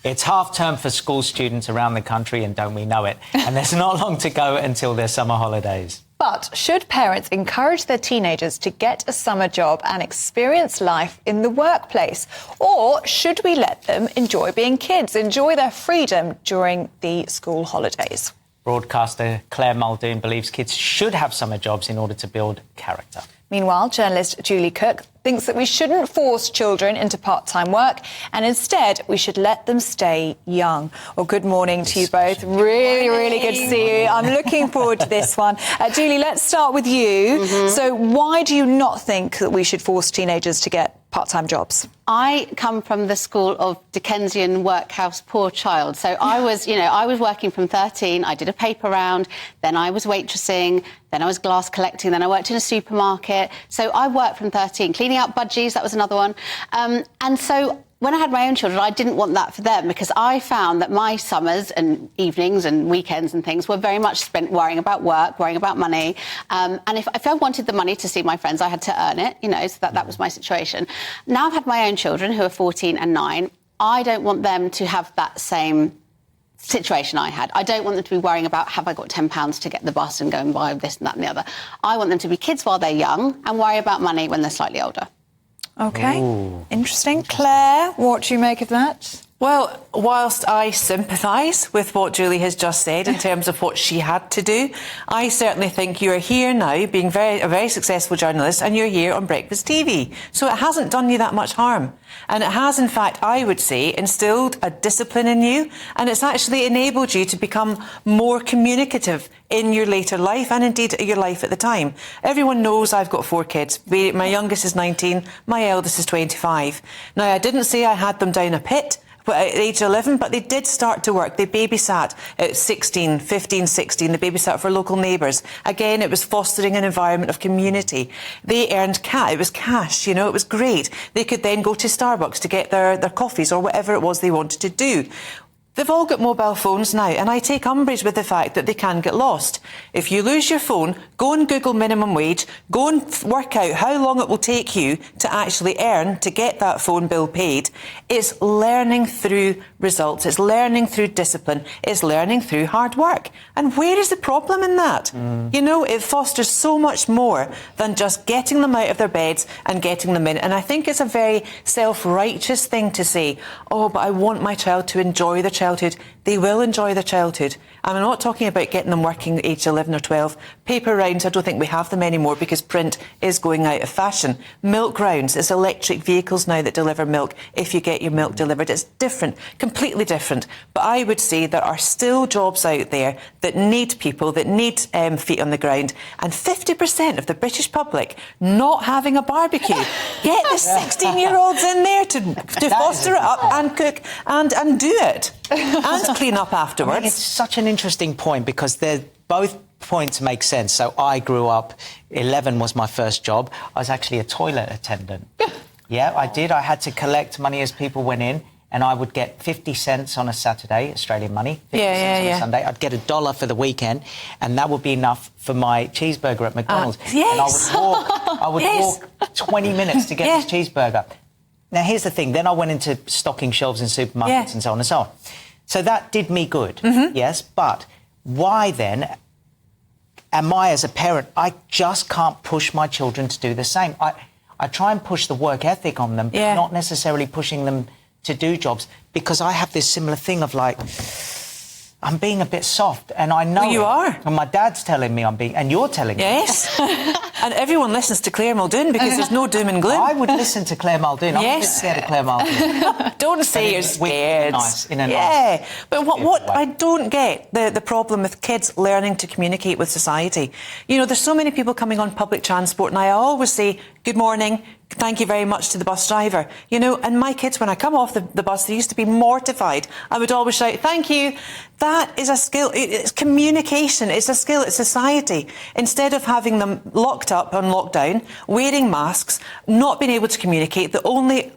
It's half term for school students around the country, and don't we know it? And there's not long to go until their summer holidays. But should parents encourage their teenagers to get a summer job and experience life in the workplace? Or should we let them enjoy being kids, enjoy their freedom during the school holidays? Broadcaster Clare Muldoon believes kids should have summer jobs in order to build character. Meanwhile, journalist Julie Cook thinks that we shouldn't force children into part-time work and instead we should let them stay young. Well, good morning to you both. Really good to see you. I'm looking forward to this one. Julie, let's start with you. So why do you not think that we should force teenagers to get part-time jobs? I come from the school of Dickensian workhouse poor child. So I was working from 13. I did a paper round, then I was waitressing, then I was glass collecting, then I worked in a supermarket. So I worked from 13. Cleaning out budgies, that was another one. And so when I had my own children, I didn't want that for them because I found that my summers and evenings and weekends and things were very much spent worrying about work, worrying about money. And if I wanted the money to see my friends, I had to earn it, so that was my situation. Now I've had my own children who are 14 and 9. I don't want them to have that same situation I had. I don't want them to be worrying about, have I got £10 to get the bus and go and buy this and that and the other. I want them to be kids while they're young and worry about money when they're slightly older. OK. Interesting. Claire, what do you make of that? Well, whilst I sympathise with what Julie has just said in terms of what she had to do, I certainly think you're here now being a very successful journalist and you're here on breakfast TV. So it hasn't done you that much harm. And it has, in fact, I would say, instilled a discipline in you, and it's actually enabled you to become more communicative in your later life and indeed your life at the time. Everyone knows I've got 4 kids. My youngest is 19, my eldest is 25. Now, I didn't say I had them down a pit at age 11, but they did start to work. They babysat at 16, 15, 16. They babysat for local neighbours. Again, it was fostering an environment of community. They earned it was cash, it was great. They could then go to Starbucks to get their coffees or whatever it was they wanted to do. They've all got mobile phones now, and I take umbrage with the fact that they can get lost. If you lose your phone, go and Google minimum wage, go and work out how long it will take you to actually earn to get that phone bill paid. It's learning through results, it's learning through discipline, it's learning through hard work. And where is the problem in that? It fosters so much more than just getting them out of their beds and getting them in. And I think it's a very self-righteous thing to say, oh, but I want my child to enjoy their childhood. They will enjoy their childhood. And I'm not talking about getting them working at age 11 or 12. Paper rounds, I don't think we have them anymore because print is going out of fashion. Milk rounds, it's electric vehicles now that deliver milk if you get your milk delivered. It's different, completely different. But I would say there are still jobs out there that need people, that need feet on the ground. And 50% of the British public not having a barbecue. Get the 16-year-olds in there to foster it up and cook and do it. And clean up afterwards. It's such an interesting point because both points make sense. So I grew up, 11 was my first job. I was actually a toilet attendant. Yeah, I did. I had to collect money as people went in, and I would get 50 cents on a Saturday, Australian money, 50 cents on a Sunday. I'd get $1 for the weekend, and that would be enough for my cheeseburger at McDonald's. Yes. And I would walk 20 minutes to get this cheeseburger. Now, here's the thing. Then I went into stocking shelves in supermarkets and so on and so on. So that did me good, yes. But why then am I, as a parent, I just can't push my children to do the same. I try and push the work ethic on them, but not necessarily pushing them to do jobs, because I have this similar thing of like, I'm being a bit soft, and I know you are. And my dad's telling me I'm being, and you're telling me. Yes. And everyone listens to Clare Muldoon because there's no doom and gloom. I would listen to Clare Muldoon. I'm a bit scared of Clare Muldoon. Don't say you're scared. In a nice. But what I don't get, the problem with kids learning to communicate with society. There's so many people coming on public transport, and I always say, good morning, thank you very much to the bus driver. And my kids, when I come off the bus, they used to be mortified. I would always shout, thank you. That is a skill. It's communication. It's a skill. It's society. Instead of having them locked up on lockdown, wearing masks, not being able to communicate, the only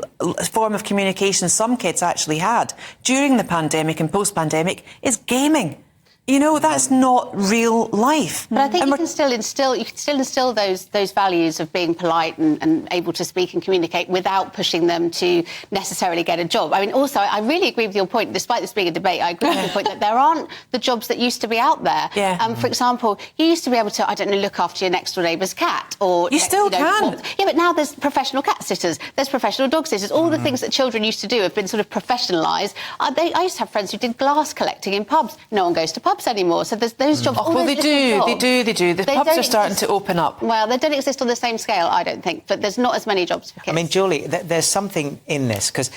form of communication some kids actually had during the pandemic and post-pandemic is gaming. You know, that's not real life. But I think you can still instill those values of being polite and able to speak and communicate without pushing them to necessarily get a job. I mean, also, I really agree with your point, despite this being a debate, I agree with your point that there aren't the jobs that used to be out there. Yeah. For example, you used to be able to, I don't know, look after your next door neighbour's cat. Or You still can. Yeah, but now there's professional cat sitters, there's professional dog sitters. All the things that children used to do have been sort of professionalised. I used to have friends who did glass collecting in pubs. No one goes to pubs anymore, so there's those jobs. Well, they do. The pubs are starting to open up. Well, they don't exist on the same scale, I don't think, but there's not as many jobs for kids. I mean, Julie, there's something in this, because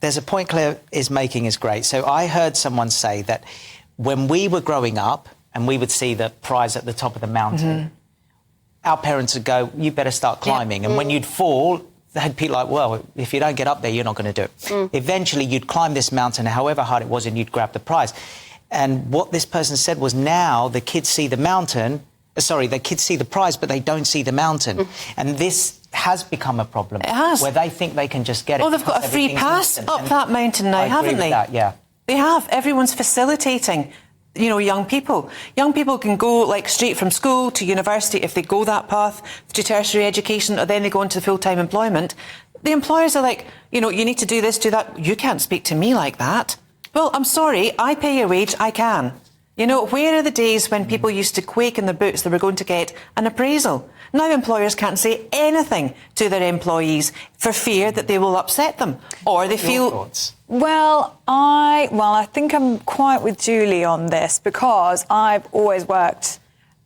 there's a point Claire is making is great. So I heard someone say that when we were growing up and we would see the prize at the top of the mountain, our parents would go, you better start climbing. And when you'd fall, they'd be like, well, if you don't get up there, you're not going to do it. Eventually, you'd climb this mountain, however hard it was, and you'd grab the prize. And what this person said was now the kids see the mountain, the kids see the prize, but they don't see the mountain. And this has become a problem. It has. Where they think they can just get it. Oh, they've got a free pass up that mountain now, haven't they? That, yeah. They have. Everyone's facilitating, you know, young people. Young people can go, like, straight from school to university if they go that path, to tertiary education, or then they go into full-time employment. The employers are like, you know, you need to do this, do that. You can't speak to me like that. Well, I'm sorry, I pay your wage, I can. You know, where are the days when people used to quake in their boots they were going to get an appraisal? Now employers can't say anything to their employees for fear that they will upset them, or they feel... Thoughts? Well, I think I'm quite with Julie on this, because I've always worked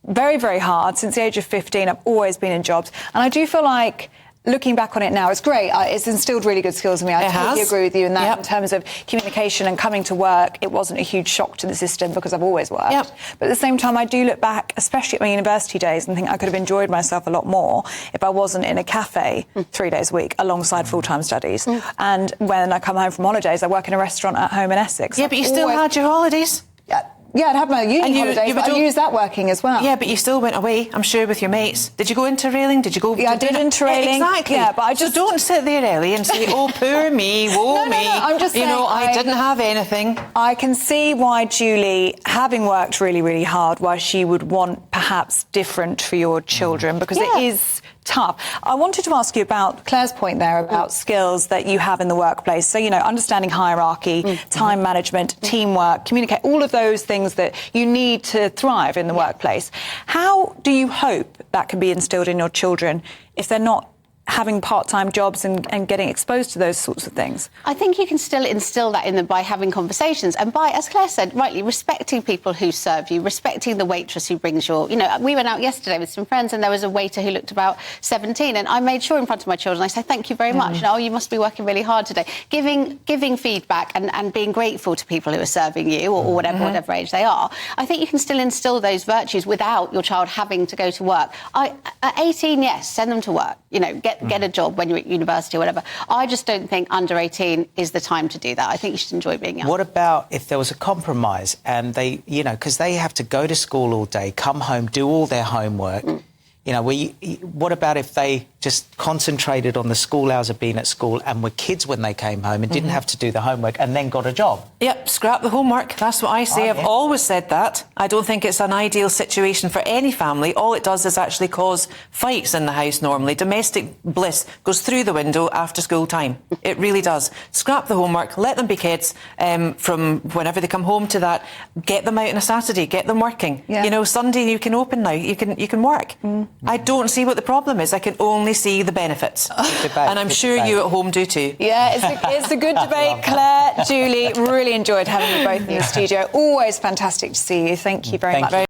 very, very hard. Since the age of 15, I've always been in jobs. And I do feel like, looking back on it now, it's great. It's instilled really good skills in me. I totally agree with you in that. In terms of communication and coming to work, it wasn't a huge shock to the system because I've always worked. But at the same time, I do look back, especially at my university days, and think I could have enjoyed myself a lot more if I wasn't in a cafe 3 days a week alongside full-time studies. And when I come home from holidays, I work in a restaurant at home in Essex. Yeah, but you still had your holidays. Yeah, I'd have my uni holidays, but I'd use that working as well. Yeah, but you still went away, I'm sure, with your mates. Did you go interrailing? Did you go... Yeah, I did interrailing. Exactly. Yeah, but I just... So don't sit there, Ellie, and say, oh, poor me, woe me. No, I'm just saying... You know, I didn't have anything. I can see why Julie, having worked really, really hard, why she would want perhaps different for your children, because it is tough. I wanted to ask you about Claire's point there about skills that you have in the workplace. So, you know, understanding hierarchy, time management, teamwork, communicate, all of those things that you need to thrive in the workplace. How do you hope that can be instilled in your children if they're not having part-time jobs and getting exposed to those sorts of things? I think you can still instill that in them by having conversations and by, as Claire said, rightly, respecting people who serve you, respecting the waitress who brings your... You know, we went out yesterday with some friends and there was a waiter who looked about 17, and I made sure in front of my children, I said, thank you very much. You know, oh, you must be working really hard today. Giving feedback and being grateful to people who are serving you or whatever age they are. I think you can still instill those virtues without your child having to go to work. At 18, yes, send them to work. You know, get a job when you're at university or whatever. I just don't think under 18 is the time to do that. I think you should enjoy being young. What about if there was a compromise and they, you know, because they have to go to school all day, come home, do all their homework. You know, what about if they just concentrated on the school hours of being at school and were kids when they came home and didn't have to do the homework and then got a job? Yep, scrap the homework. That's what I say. I've always said that. I don't think it's an ideal situation for any family. All it does is actually cause fights in the house normally. Domestic bliss goes through the window after school time. It really does. Scrap the homework, let them be kids from whenever they come home to that. Get them out on a Saturday, get them working. You know, Sunday you can open now, you can work. I don't see what the problem is. I can only see the benefits. And I'm sure you at home do too. Yeah, it's a good debate. Claire, Julie, really enjoyed having you both in the studio. Always fantastic to see you. Thank you very much.